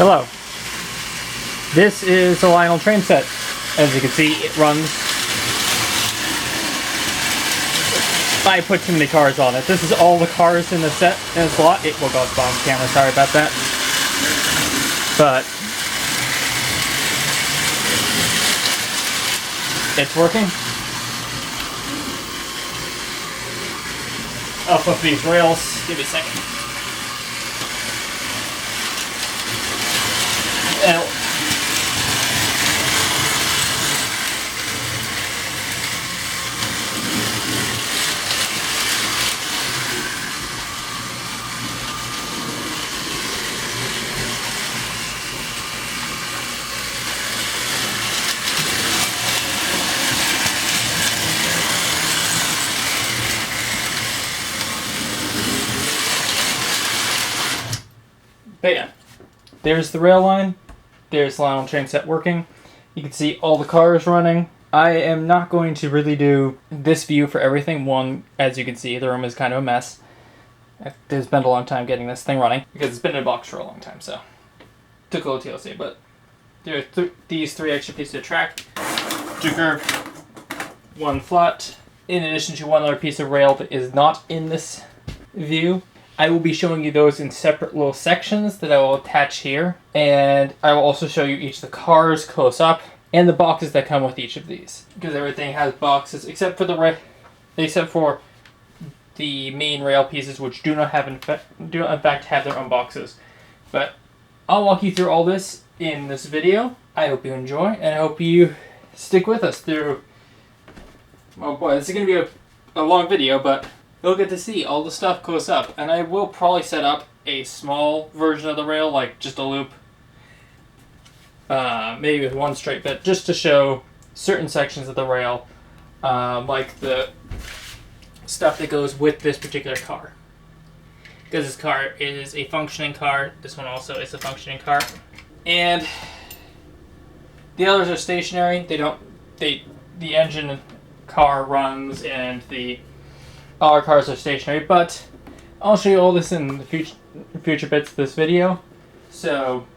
Hello. This is the Lionel Train set. As you can see, it runs. I put too many cars on it. This is all the cars in the set in this lot. It will go off bottom camera, sorry about that. But it's working. I'll flip these rails. Give me a second. And but yeah, there's the rail line. There's the Lionel Train set working. You can see all the cars running. I am not going to really do this view for everything. One, as you can see, the room is kind of a mess. It's been a long time getting this thing running because it's been in a box for a long time, so took a little TLC. But there are these three extra pieces of track, two curved, one flat, in addition to one other piece of rail that is not in this view. I will be showing you those in separate little sections that I will attach here, and I will also show you each of the cars close up and the boxes that come with each of these, because everything has boxes except for the main rail pieces, which do not in fact have their own boxes. But I'll walk you through all this in this video. I hope you enjoy, and I hope you stick with us through. Oh boy, this is going to be a long video, but you'll get to see all the stuff close up, and I will probably set up a small version of the rail, like just a loop, maybe with one straight bit, just to show certain sections of the rail, like the stuff that goes with this particular car. Because this car is a functioning car, this one also is a functioning car, and the others are stationary. The engine car runs, and all our cars are stationary, but I'll show you all this in the future bits of this video. So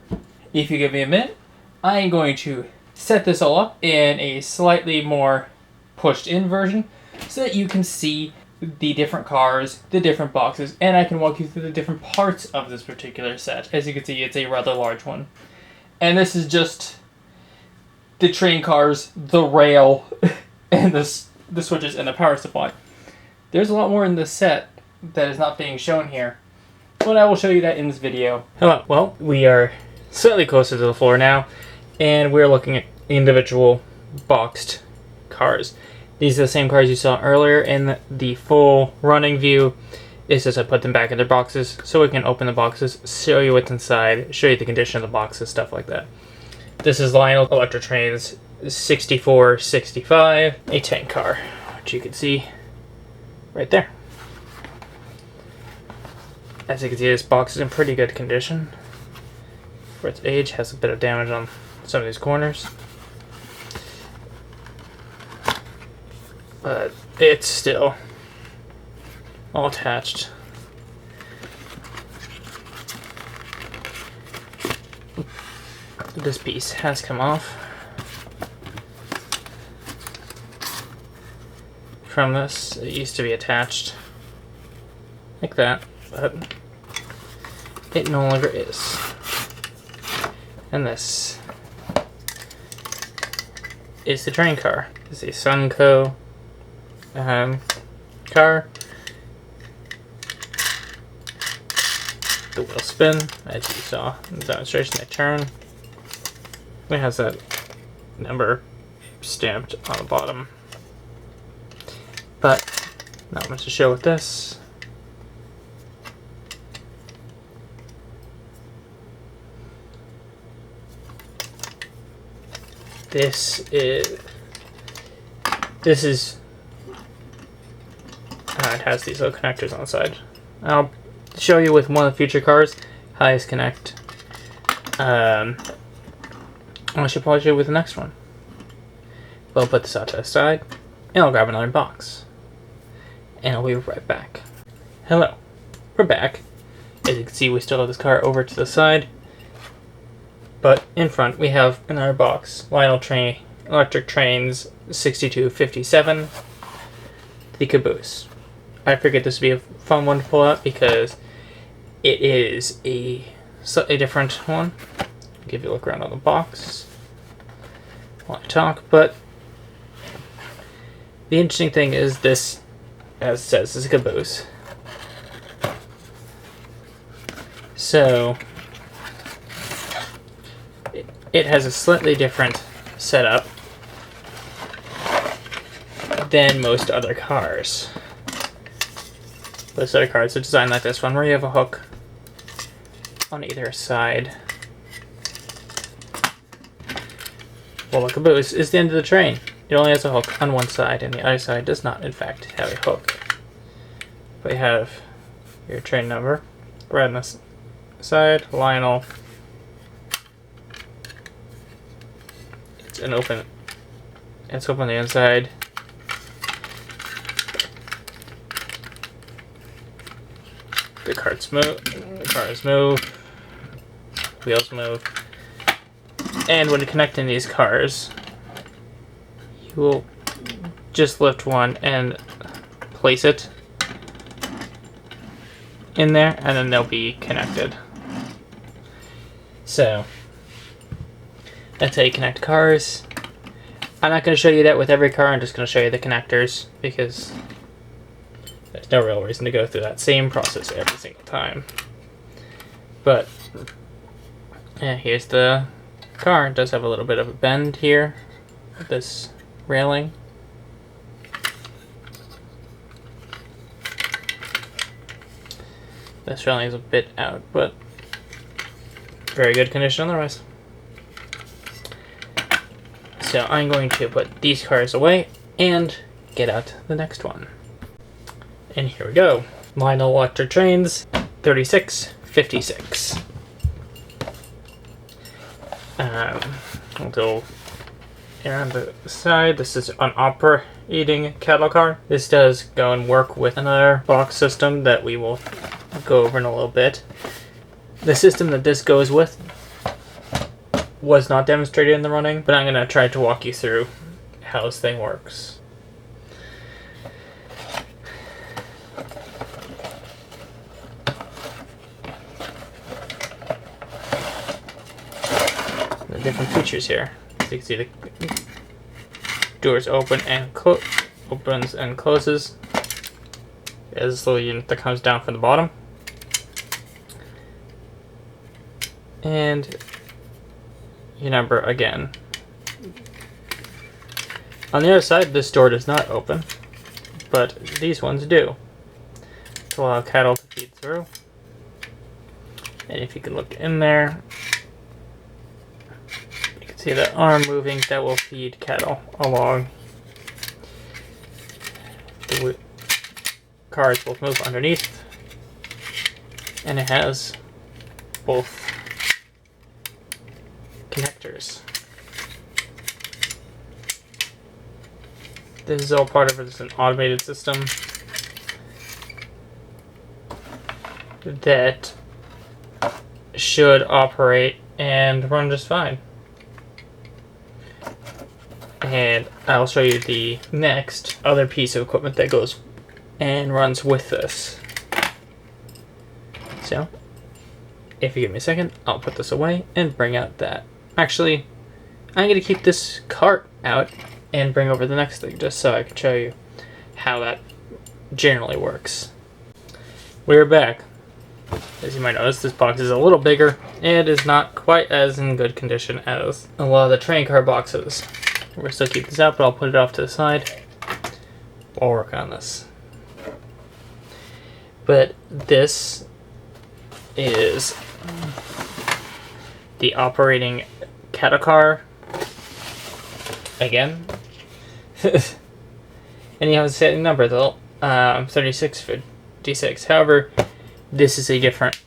if you give me a minute, I'm going to set this all up in a slightly more pushed in version so that you can see the different cars, the different boxes, and I can walk you through the different parts of this particular set. As you can see, it's a rather large one. And this is just the train cars, the rail, and the switches and the power supply. There's a lot more in this set that is not being shown here, but I will show you that in this video. Hello. Well, we are slightly closer to the floor now, and we're looking at individual boxed cars. These are the same cars you saw earlier in the full running view. It's just I put them back in their boxes so we can open the boxes, show you what's inside, show you the condition of the boxes, stuff like that. This is Lionel Train's 6465, a tank car, which you can see right there. As you can see, this box is in pretty good condition for its age. Has a bit of damage on some of these corners, but it's still all attached. This piece has come off from this. It used to be attached like that, but it no longer is. And this is the train car. It's a Sunco car. The wheel spin, as you saw in the demonstration. They turn. It has that number stamped on the bottom. But not much to show with this. This is it has these little connectors on the side. I'll show you with one of the future cars how these connect. I should probably show you with the next one. We'll put this out to the side, and I'll grab another box. And I'll be right back. Hello, we're back. As you can see, we still have this car over to the side. But in front, we have in our box Lionel Train Electric Train's 6257, the caboose. I figured this would be a fun one to pull out because it is a slightly different one. I'll give you a look around on the box while I talk, but the interesting thing is this, as it says, is a caboose. So it has a slightly different setup than most other cars. Most other cars are designed like this one, where you have a hook on either side. Well, the caboose is the end of the train. It only has a hook on one side, and the other side does not, in fact, have a hook. But you have your train number, right on this side, Lionel. It's open on the inside. The cars move, wheels move, and when connecting these cars, you will just lift one and place it in there, and then they'll be connected. So that's how you connect cars. I'm not going to show you that with every car, I'm just going to show you the connectors because there's no real reason to go through that same process every single time. But yeah, here's the car. It does have a little bit of a bend here with this railing. This railing is a bit out, but very good condition otherwise. So I'm going to put these cars away and get out the next one. And here we go. Lionel Electric Trains 3656. We'll go around the side. This is an operating cattle car. This does go and work with another box system that we will go over in a little bit. The system that this goes with was not demonstrated in the running, but I'm going to try to walk you through how this thing works. The different features here. So you can see the doors open and opens and closes. There's this little unit that comes down from the bottom. And your number again. On the other side, this door does not open, but these ones do, to allow cattle to feed through. And if you can look in there, you can see the arm moving that will feed cattle along. The cars will move underneath, and it has both connectors. This is all part of it. It's an automated system that should operate and run just fine. And I'll show you the next other piece of equipment that goes and runs with this. So, if you give me a second, I'll put this away and bring out that. Actually, I'm going to keep this cart out and bring over the next thing just so I can show you how that generally works. We're back. As you might notice, this box is a little bigger and is not quite as in good condition as a lot of the train car boxes. We're still keep this out, but I'll put it off to the side. I'll work on this. But this is the operating cattle car again. And you have a setting number though, 3656. However, this is a different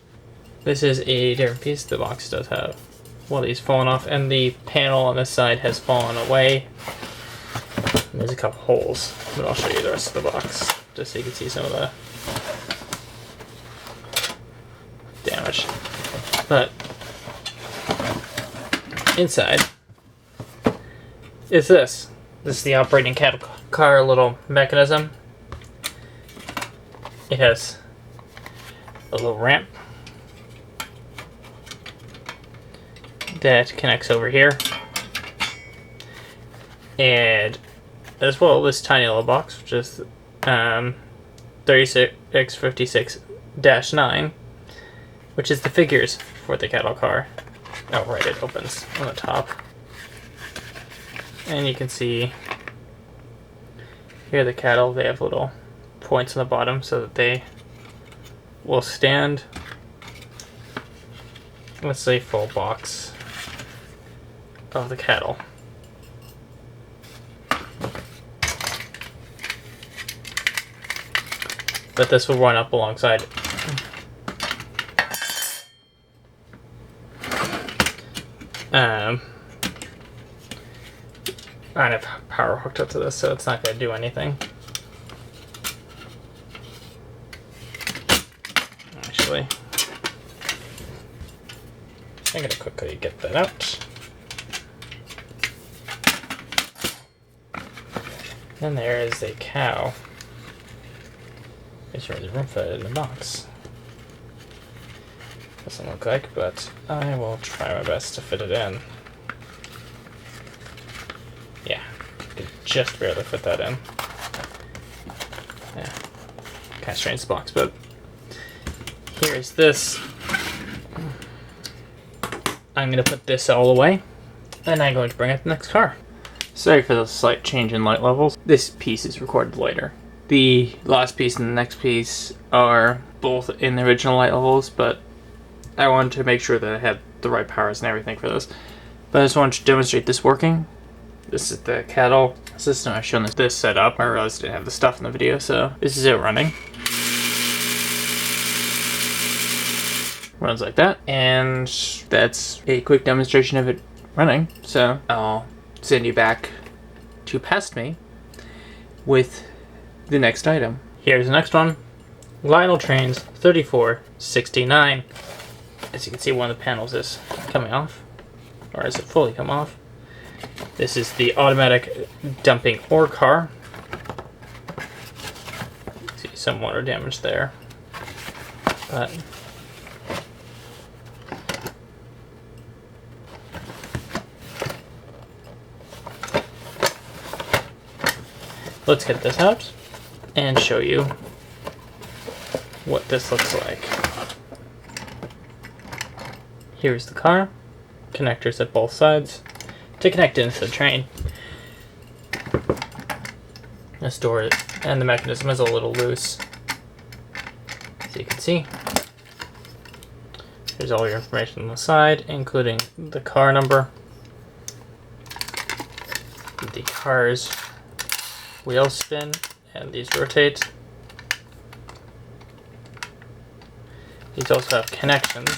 piece. The box does have one of these fallen off, and the panel on this side has fallen away. And there's a couple holes, but I'll show you the rest of the box just so you can see some of the damage. But inside is this. This is the operating cattle car little mechanism. It has a little ramp that connects over here. And as well, this tiny little box, which is 3656-9, which is the figures for the cattle car. Oh, right, it opens on the top. And you can see here the cattle, they have little points on the bottom so that they will stand. Let's say full box of the cattle. But this will run up alongside it. I don't have power hooked up to this, so it's not going to do anything. Actually, I'm going to quickly get that out. And there is a cow. Make sure there's room for it in the box. Doesn't look like, but I will try my best to fit it in. Yeah, I can just barely fit that in. Yeah, kind of strange box, but here's this. I'm going to put this all away, and I'm going to bring it to the next car. Sorry for the slight change in light levels. This piece is recorded later. The last piece and the next piece are both in the original light levels, but I wanted to make sure that I had the right powers and everything for this. But I just wanted to demonstrate this working. This is the cattle system. I've shown this setup. I realized I didn't have the stuff in the video, so this is it running. Runs like that, and that's a quick demonstration of it running. So I'll send you back to past me with the next item. Here's the next one. Lionel Train's 3469. As you can see, one of the panels is coming off, or has it fully come off? This is the automatic dumping ore car. See some water damage there, but let's get this out and show you what this looks like. Here's the car, connectors at both sides to connect into the train. This door and the mechanism is a little loose, as you can see. There's all your information on the side, including the car number, the car's wheels spin, and these rotate. These also have connections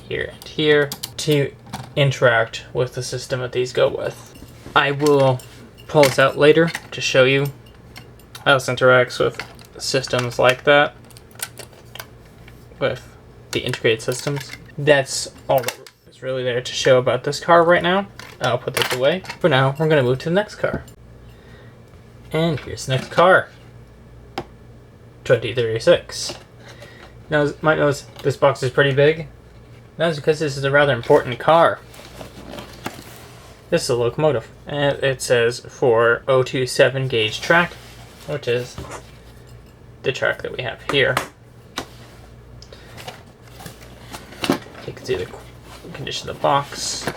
here and here to interact with the system that these go with. I will pull this out later to show you how this interacts with systems like that, with the integrated systems. That's all that is really there to show about this car right now. I'll put this away. For now, we're going to move to the next car. And here's the next car. 2036. Now, you might notice this box is pretty big. That's because this is a rather important car. This is a locomotive. And it says for 027 gauge track, which is the track that we have here. You can see the condition of the box.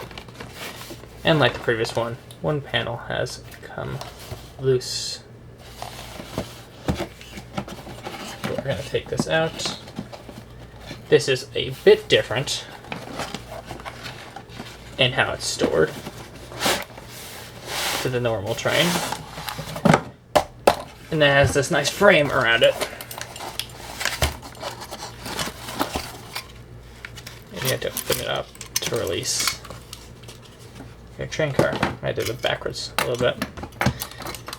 And like the previous one panel has come loose. So we're going to take this out. This is a bit different in how it's stored to the normal train. And it has this nice frame around it. And you have to open it up to release your train car. I did it backwards a little bit.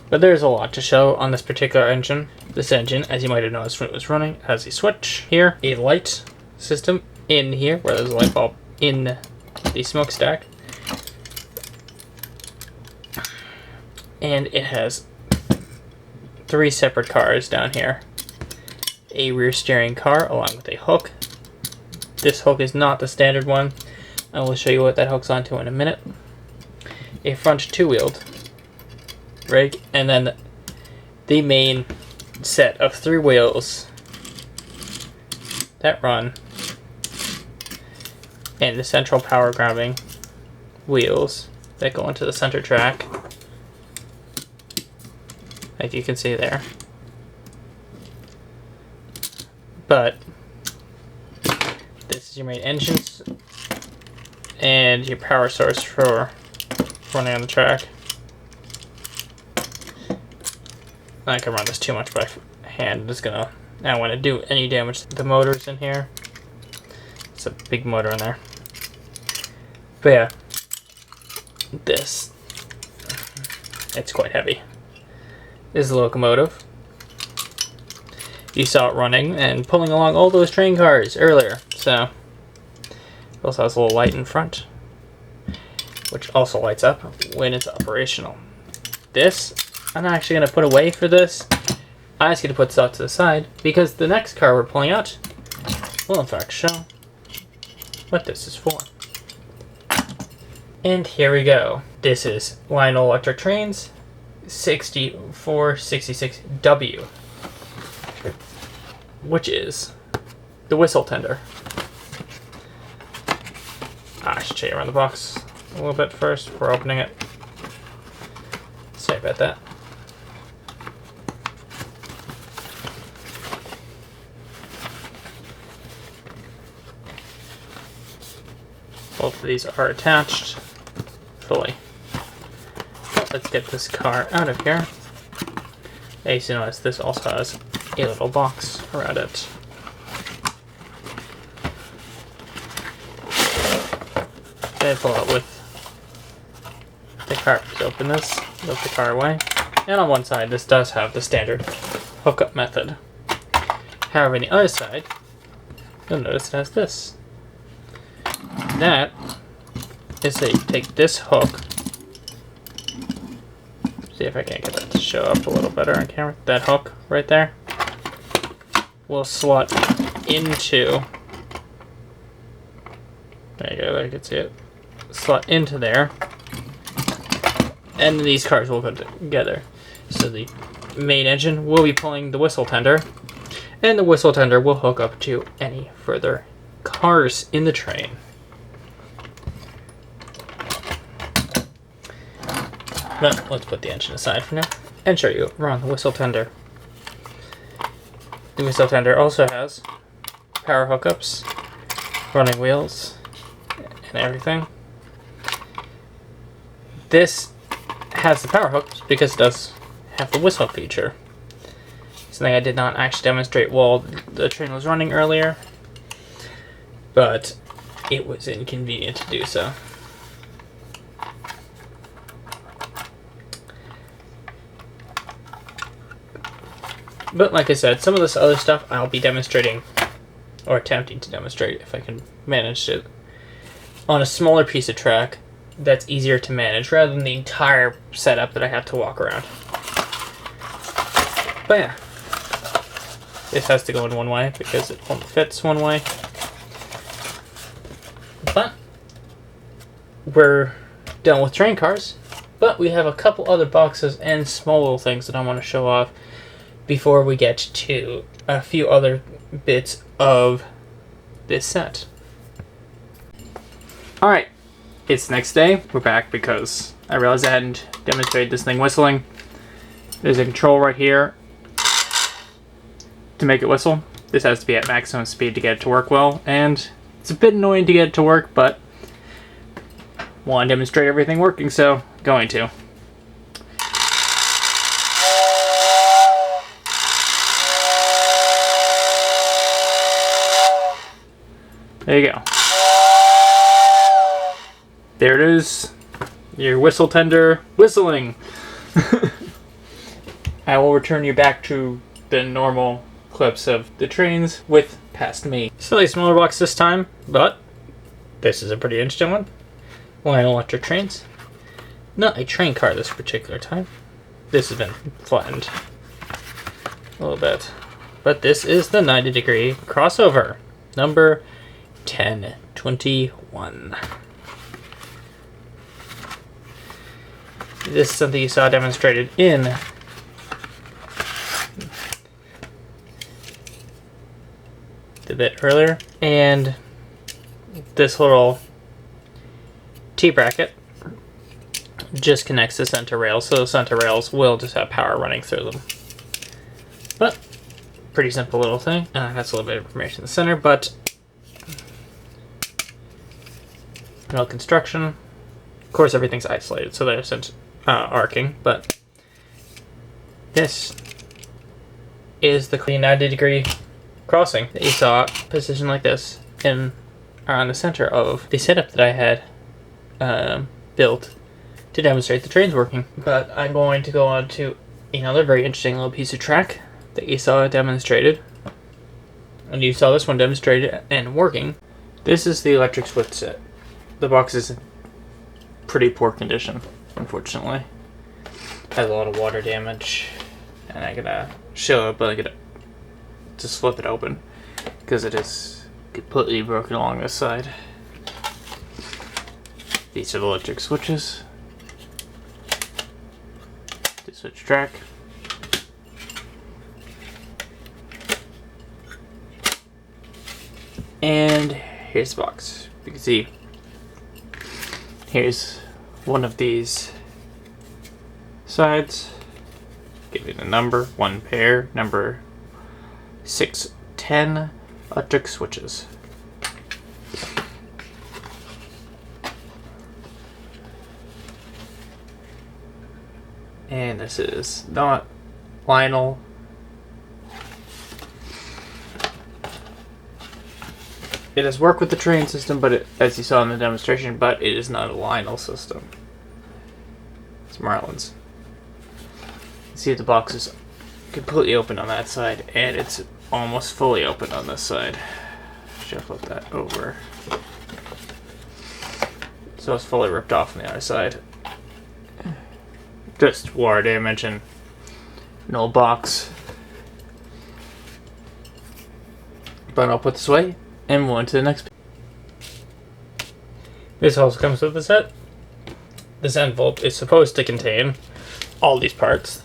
But there's a lot to show on this particular engine. This engine, as you might have noticed when it was running, has a switch here, a light system in here, where there's a light bulb in the smokestack. And it has 3 separate cars down here. A rear steering car along with a hook. This hook is not the standard one. I will show you what that hooks onto in a minute. A front 2-wheeled rig, and then the main set of 3 wheels that run, and the central power grabbing wheels that go into the center track, like you can see there. But this is your main engines and your power source for running on the track. I can run this too much by hand. I'm just gonna, I don't want to do any damage to the motors in here. It's a big motor in there. But yeah, this, it's quite heavy. This is the locomotive. You saw it running and pulling along all those train cars earlier. So, it also has a little light in front, which also lights up when it's operational. This, I'm not actually going to put away for this. I'm just going to put this out to the side because the next car we're pulling out will in fact show what this is for. And here we go. This is Lionel Electric Train's 6466W, which is the whistle tender. I should show you around the box a little bit first before opening it. Sorry about that. Both of these are attached fully. Let's get this car out of here. As you notice, this also has a little box around it. They pull out with the car. Just open this, lift the car away. And on one side, this does have the standard hookup method. However, on the other side, you'll notice it has this. That is that you take this hook. See if I can get that to show up a little better on camera. That hook right there will slot into. There you go, there you can see it. Slot into there. And these cars will go together. So the main engine will be pulling the whistle tender, and the whistle tender will hook up to any further cars in the train. But let's put the engine aside for now and show you around the whistle tender. The whistle tender also has power hookups, running wheels, and everything. This has the power hooks because it does have the whistle feature. Something I did not actually demonstrate while the train was running earlier, but it was inconvenient to do so. But like I said, some of this other stuff I'll be demonstrating, or attempting to demonstrate if I can manage it, on a smaller piece of track that's easier to manage rather than the entire setup that I have to walk around. But yeah, this has to go in one way because it only fits one way. But we're done with train cars, but we have a couple other boxes and small little things that I want to show off before we get to a few other bits of this set. Alright, it's the next day. We're back because I realized I hadn't demonstrated this thing whistling. There's a control right here to make it whistle. This has to be at maximum speed to get it to work well, and it's a bit annoying to get it to work, but I want to demonstrate everything working, so going to. There you go. There it is. Your whistle tender whistling. I will return you back to the normal clips of the trains with past me. Slightly smaller box this time, but this is a pretty interesting one. Lionel Electric Trains. Not a train car this particular time. This has been flattened a little bit. But this is the 90-degree crossover, number 1021. This is something you saw demonstrated in the bit earlier. And this little T-bracket just connects the center rails, so the center rails will just have power running through them. But pretty simple little thing. That's a little bit of information in the center, but no construction. Of course, everything's isolated, so there's arcing, but this is the 90-degree crossing that you saw positioned like this in around the center of the setup that I had built to demonstrate the trains working. But I'm going to go on to another very interesting little piece of track that you saw demonstrated, and you saw this one demonstrated and working. This is the electric switch set. The box is in pretty poor condition, unfortunately. Has a lot of water damage, and I gotta show it, but I gotta just flip it open because it is completely broken along this side. These are the electric switches to switch track. And here's the box. You can see here's one of these sides. Give you the number, one pair, number 610 electric switches. And this is not Lionel. It has worked with the train system, but as you saw in the demonstration, but it is not a Lionel system. It's Marlin's. You see the box is completely open on that side, and it's almost fully open on this side. Should flip that over. So it's fully ripped off on the other side. Just water damage and an old box. But I'll put this away and move on to the next. This also comes with the set. This envelope is supposed to contain all these parts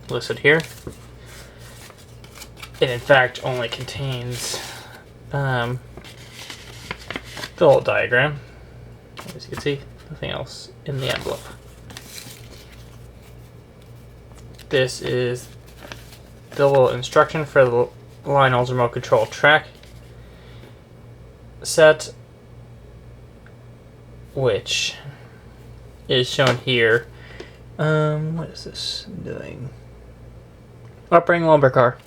listed here. It in fact only contains the whole diagram. As you can see, nothing else in the envelope. This is the little instruction for the Lionel's remote control track set, which is shown here. What is this doing? Operating lumber car.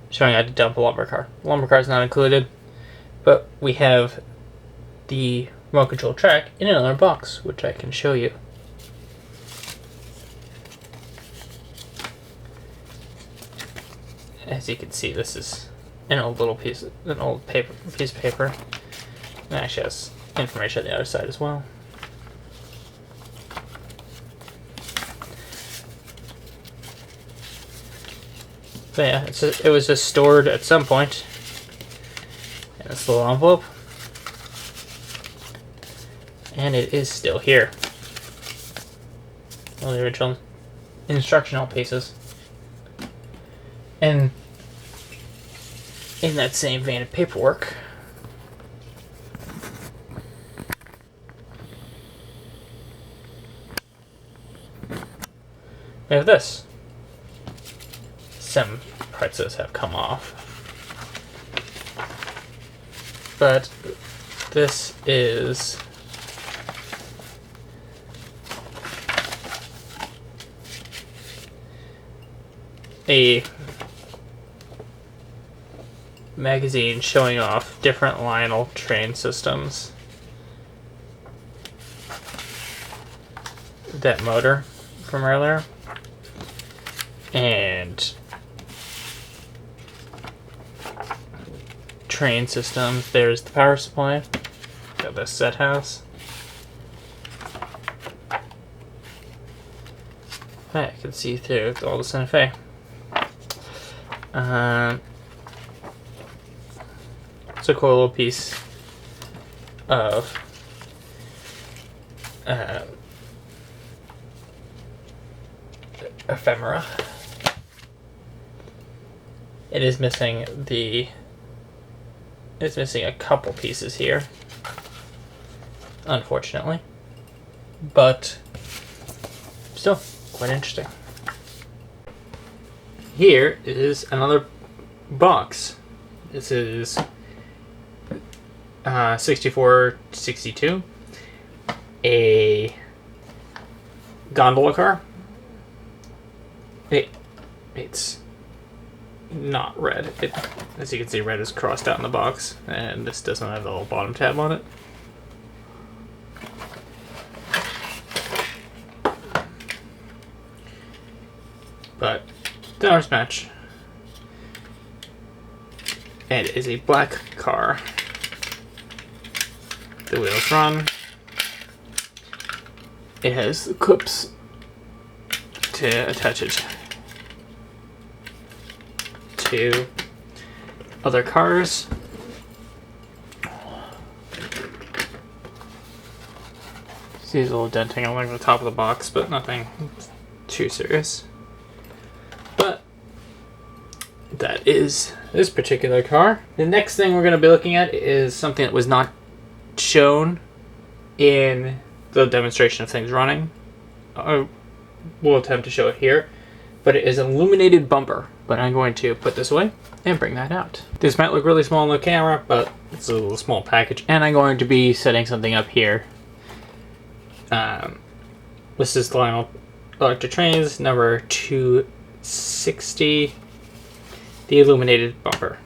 Showing how to dump a lumber car. Lumber car is not included, but we have the remote control track in another box, which I can show you. As you can see, this is an old piece of paper. It actually has information on the other side as well. So yeah, it was just stored at some point in this little envelope, and it is still here. All the original instructional pieces. And in that same vein of paperwork, we have this. Some parts of this have come off, but this is a magazine showing off different Lionel train systems. That motor from earlier, and train systems. There's the power supply that this set has. I can see through all the Santa Fe. It's a cool little piece of ephemera. It is missing it's missing a couple pieces here, unfortunately, but still quite interesting. Here is another box. This is 6462, a gondola car. It's not red. As you can see, red is crossed out in the box, and this doesn't have the little bottom tab on it. But dollars match. It is a black car. The wheels run. It has the clips to attach it to other cars. See a little denting along the top of the box, but nothing too serious. But that is this particular car. The next thing we're going to be looking at is something that was not shown in the demonstration of things running. We'll attempt to show it here, but it is an illuminated bumper. But I'm going to put this away and bring that out. This might look really small on the camera, but it's a little small package, and I'm going to be setting something up here. This is the Lionel Train's number 260, the illuminated bumper.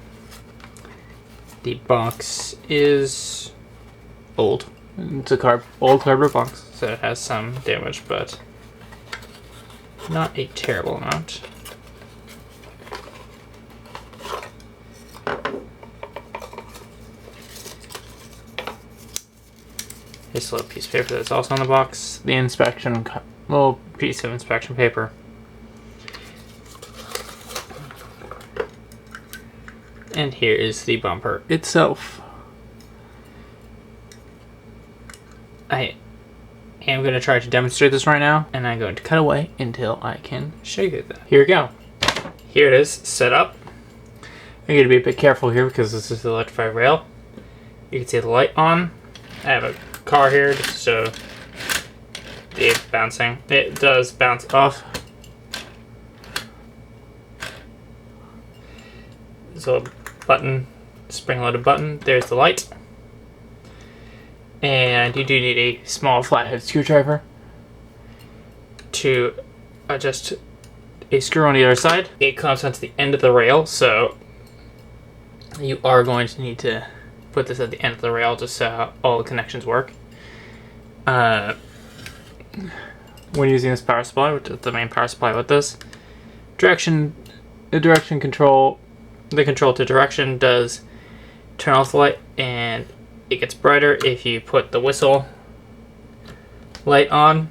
The box is old. It's a old cardboard box, so it has some damage, but not a terrible amount. This little piece of paper that's also in the box. The little piece of inspection paper. And here is the bumper itself. I am going to try to demonstrate this right now, and I'm going to cut away until I can show you that. Here we go. Here it is, set up. I'm going to be a bit careful here because this is the electrified rail. You can see the light on. I have a car here just to show the bouncing. It does bounce off. So a button, spring-loaded button. There's the light. And you do need a small flathead screwdriver to adjust a screw on the other side. It comes onto the end of the rail, so you are going to need to put this at the end of the rail just so all the connections work. When using this power supply, which is the main power supply with this, the control to direction does turn off the light, and it gets brighter if you put the whistle light on,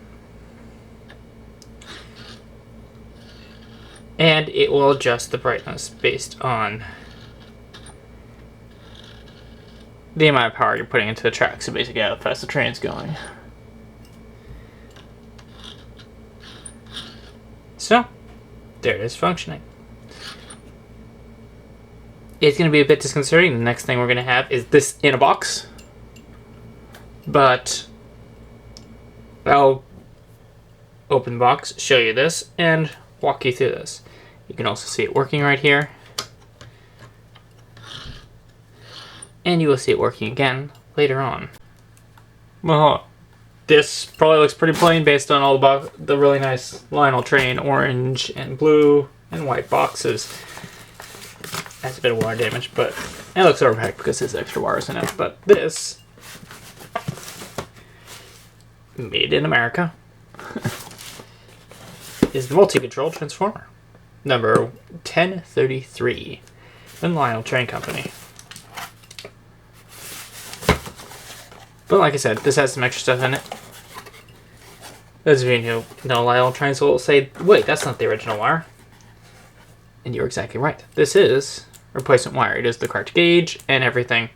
and it will adjust the brightness based on the amount of power you're putting into the track, so basically how fast the train's going. So, there it is functioning. It's going to be a bit disconcerting. The next thing we're going to have is this in a box. But I'll open the box, show you this, and walk you through this. You can also see it working right here. And you will see it working again later on. Well, this probably looks pretty plain based on all the really nice Lionel Train orange and blue and white boxes. Has a bit of wire damage, but it looks overpacked because there's extra wires in it. But this, made in America, is the multi-control transformer, number 1033, from the Lionel Train Company. But like I said, this has some extra stuff in it. Those of you who know Lionel Train will say, wait, that's not the original wire. And you're exactly right. This is replacement wire. It is the correct gauge and everything.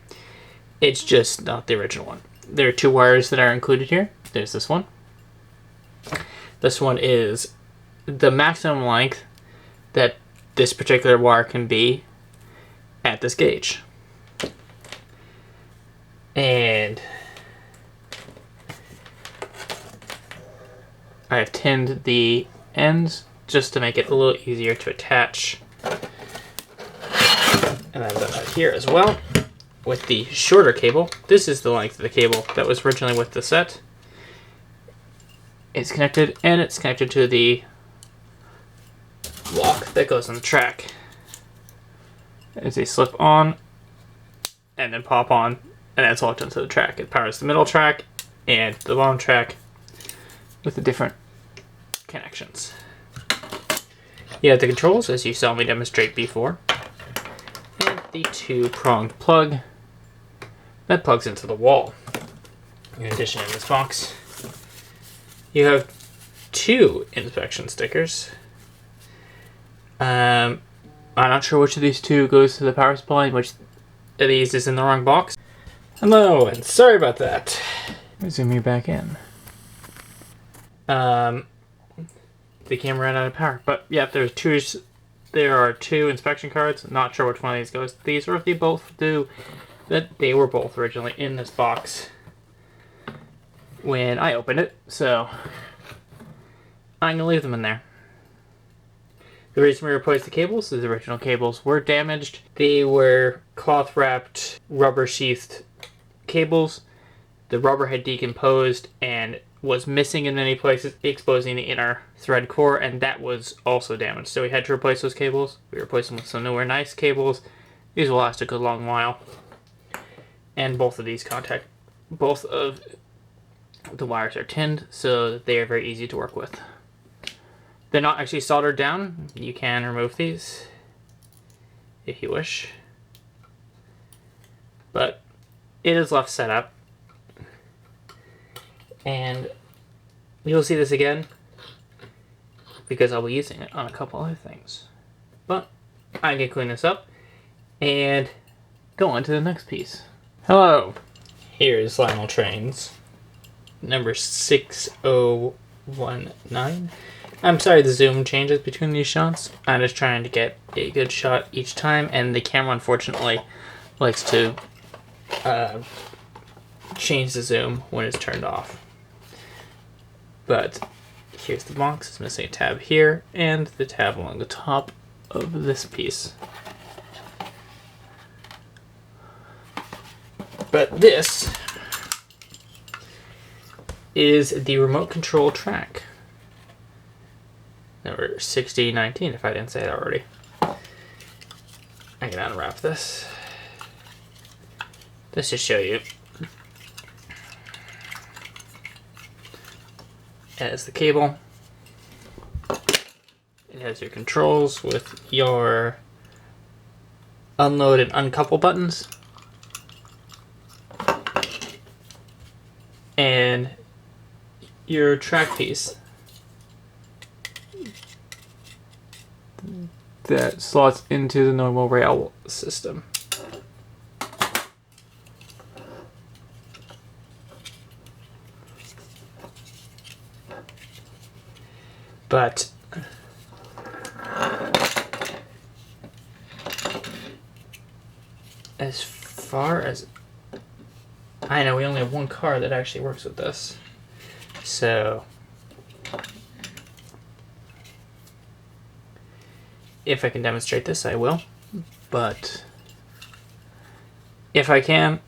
It's just not the original one. There are two wires that are included here. There's this one. This one is the maximum length that this particular wire can be at this gauge. And I have tinned the ends just to make it a little easier to attach. And I've done that here as well with the shorter cable. This is the length of the cable that was originally with the set. It's connected, and it's connected to the lock that goes on the track. It's a slip on and then pop on, and that's locked onto the track. It powers the middle track and the bottom track with the different connections. You have the controls, as you saw me demonstrate before, and the two-pronged plug that plugs into the wall. In addition, in this box, you have two inspection stickers. I'm not sure which of these two goes to the power supply and which of these is in the wrong box. Hello, and sorry about that. Let me zoom you back in. The camera ran out of power, but yeah, there are two inspection cards. Not sure which one of these goes to these, or if they both do. That they were both originally in this box when I opened it, so I'm gonna leave them in there. The reason we replaced the cables is the original cables were damaged. They were cloth wrapped, rubber sheathed cables. The rubber had decomposed and was missing in many places, exposing the inner thread core, and that was also damaged. So we had to replace those cables. We replaced them with some newer nice cables. These will last a good long while. And both of the wires are tinned, so that they are very easy to work with. They're not actually soldered down. You can remove these if you wish. But it is left set up. And you'll see this again because I'll be using it on a couple other things. But I'm going to clean this up and go on to the next piece. Hello, here's Lionel Train's number 6019. I'm sorry the zoom changes between these shots. I'm just trying to get a good shot each time, and the camera unfortunately likes to change the zoom when it's turned off. But here's the box. It's missing a tab here and the tab along the top of this piece. But this is the remote control track. Number 6019, if I didn't say that already. I can unwrap this. Just to show you. It has the cable. It has your controls with your unload and uncouple buttons. And your track piece that slots into the normal rail system. But as far as I know, we only have one car that actually works with this. So if I can demonstrate this, I will. But if I can,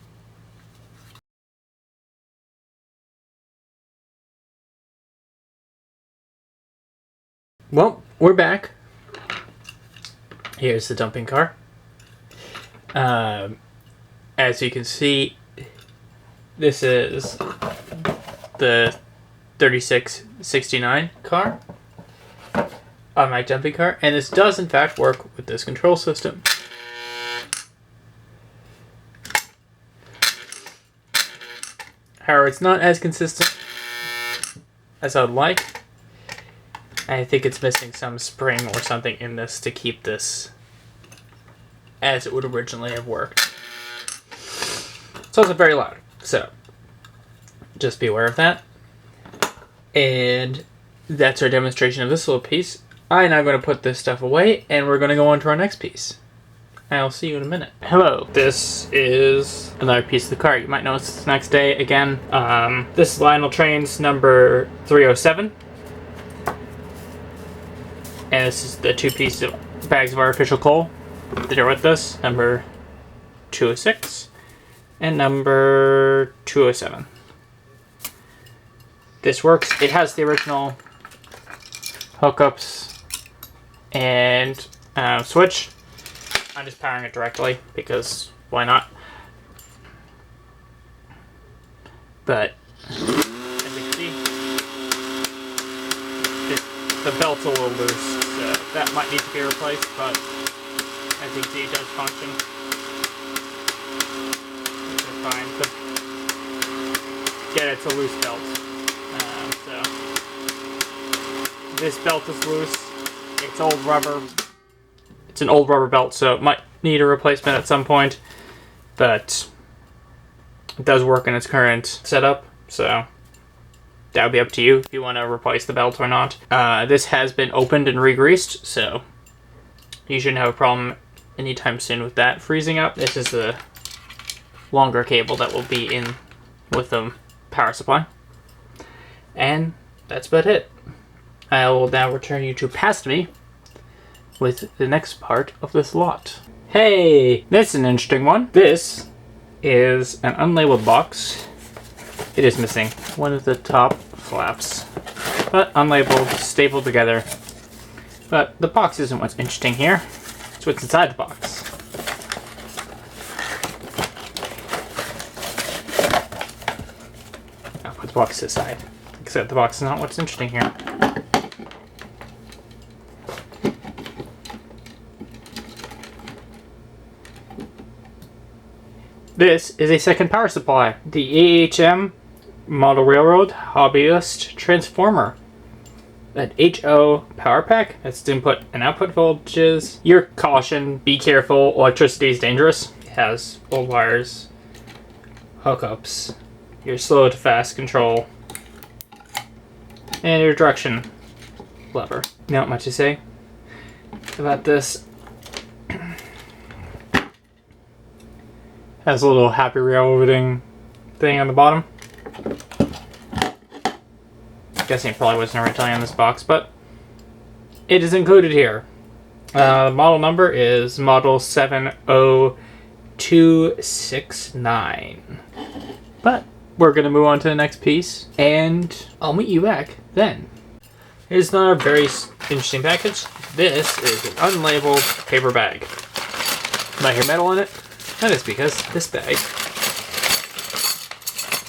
well, we're back. Here's the dumping car. As you can see, this is the 3669 car on my dumping car, and this does in fact work with this control system. However, it's not as consistent as I would like. I think it's missing some spring or something in this to keep this as it would originally have worked. It's also very loud, so just be aware of that. And that's our demonstration of this little piece. I'm now going to put this stuff away, and we're going to go on to our next piece. I'll see you in a minute. Hello, this is another piece of the car. You might notice it's the next day again. This is Lionel Train's number 307. And this is the 2 pieces of bags of artificial coal that are with this. Number 206 and number 207. This works. It has the original hookups and switch. I'm just powering it directly because why not? But as you can see, the belt's a little loose, so that might need to be replaced. But as you can see, it does function. It's fine. But yeah, it's a loose belt. So this belt is loose. It's old rubber. It's an old rubber belt, so it might need a replacement at some point. But it does work in its current setup, so that would be up to you if you want to replace the belt or not. This has been opened and re-greased, so you shouldn't have a problem anytime soon with that freezing up. This is the longer cable that will be in with the power supply. And that's about it. I will now return you to past me with the next part of this lot. Hey, this is an interesting one. This is an unlabeled box. It is missing one of the top flaps, but unlabeled, stapled together. But the box isn't what's interesting here. It's what's inside the box. I'll put the box aside. Except the box is not what's interesting here. This is a second power supply. The AHM Model Railroad Hobbyist Transformer. An HO power pack. That's input and output voltages. Your caution, be careful, electricity is dangerous. It has old wires, hookups, your slow to fast control, and your direction lever. Not much to say about this. Has a little happy railroading thing on the bottom. Guessing it probably wasn't originally on this box, but it is included here. The model number is model 70269. But we're going to move on to the next piece, and I'll meet you back then. Here's another very interesting package. This is an unlabeled paper bag. Might hear metal in it. That is because this bag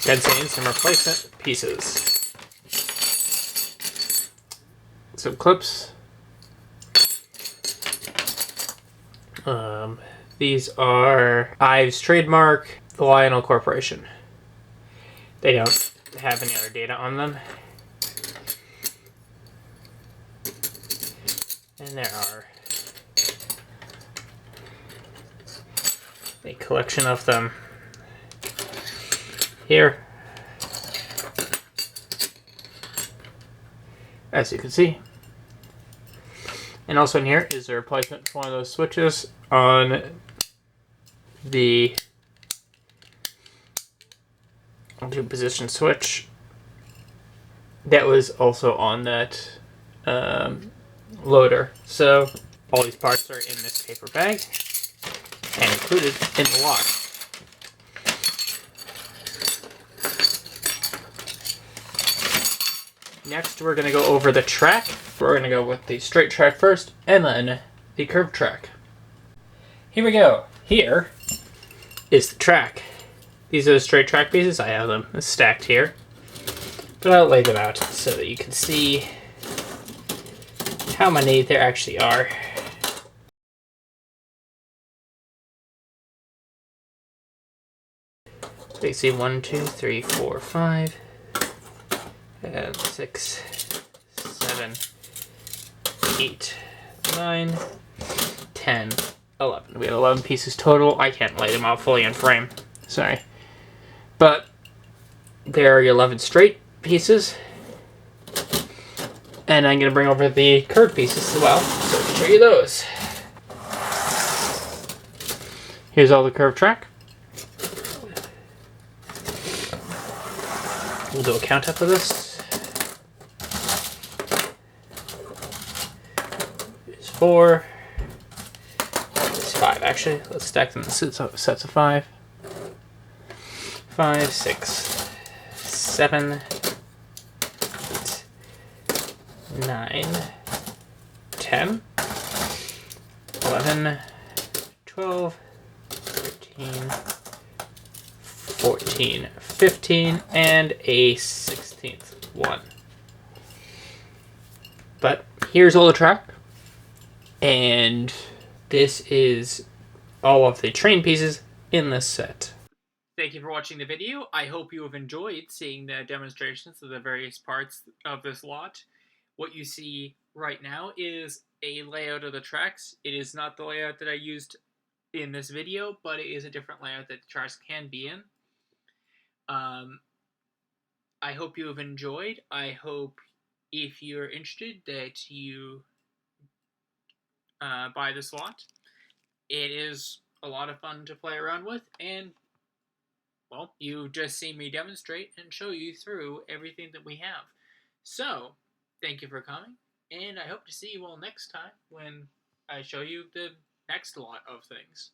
contains some replacement pieces. Some clips. These are Ives trademark, the Lionel Corporation. They don't have any other data on them. And there are a collection of them here, as you can see. And also in here is a replacement for one of those switches on the 2-position switch that was also on that loader. So all these parts are in this paper bag and included in the lot. Next, we're going to go over the track. We're going to go with the straight track first, and then the curved track. Here we go. Here is the track. These are the straight track pieces. I have them stacked here. But I'll lay them out so that you can see how many there actually are. So you see 1, 2, 3, 4, 5. And 6, 7, 8, 9, 10, 11. We have 11 pieces total. I can't lay them out fully in frame. Sorry. But there are your 11 straight pieces. And I'm going to bring over the curved pieces as well, so I can show you those. Here's all the curved track. We'll do a count up of this. Here's 4. Here's 5. Actually, let's stack them in sets of 5. 5, 6, 7, 8, 9, 10, 11, 12, 13, 14, 15, and a 16th one. But here's all the track, and this is all of the train pieces in this set. Thank you for watching the video. I hope you have enjoyed seeing the demonstrations of the various parts of this lot. What you see right now is a layout of the tracks. It is not the layout that I used in this video, but it is a different layout that the tracks can be in. I hope you have enjoyed. I hope if you're interested that you buy this lot. It is a lot of fun to play around with, and well, you just see me demonstrate and show you through everything that we have. So, thank you for coming, and I hope to see you all next time when I show you the next lot of things.